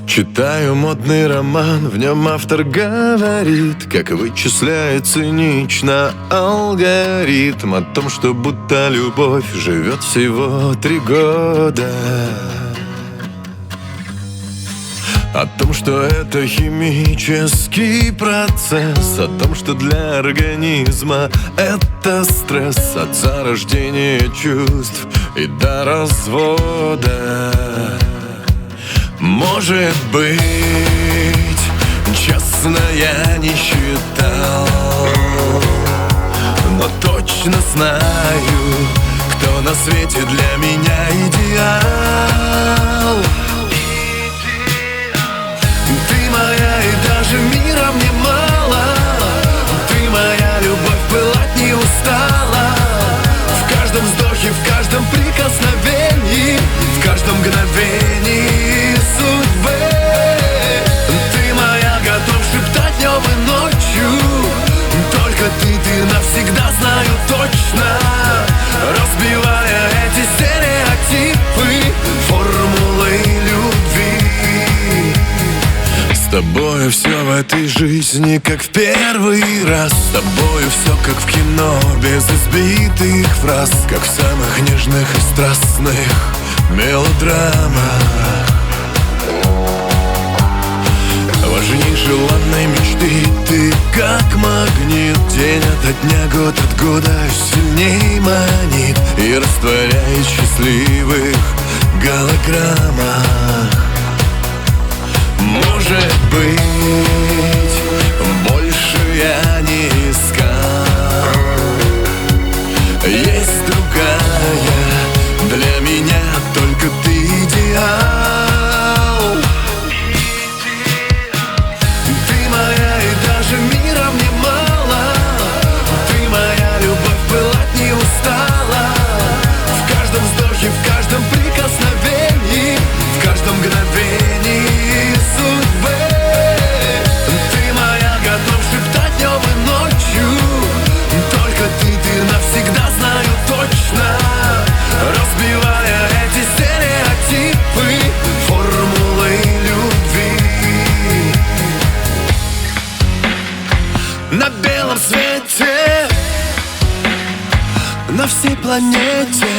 Читаю модный роман, в нем автор говорит, как вычисляет цинично алгоритм о том, что будто любовь живет всего 3 года. О том, что это химический процесс, о том, что для организма это стресс от зарождения чувств и до развода. Может быть, честно, я не считал, но точно знаю, кто на свете для меня идеал. Ты моя, и даже мира мне мало. Ты моя любовь, пылать не устала. В каждом вздохе, в каждом прикосновении, в каждом мгновении судьбы. Ты моя, готов шептать днем и ночью. Только ты навсегда, знаю точно. Разбивая эти стереотипы, формулы любви. С тобою все в этой жизни как в первый раз. С тобою все как в кино, без избитых фраз, как в самых нежных и страстных мелодрамах. Важней желанной мечты ты как магнит. День ото дня, год от года сильней манит и растворяет в счастливых голограммах. Может быть, больше я не искал. Есть другая, для меня только ты идеал. Ты моя, и даже мира мне мало. Ты моя любовь, пылать не устала. В каждом вздохе, в каждом прикосновении, в каждом мгновении судьбы. Ты моя, готов шептать днем и ночью. Только ты навсегда, знаю точно. Разбивая эти стереотипы, формулы любви. На белом свете, на всей планете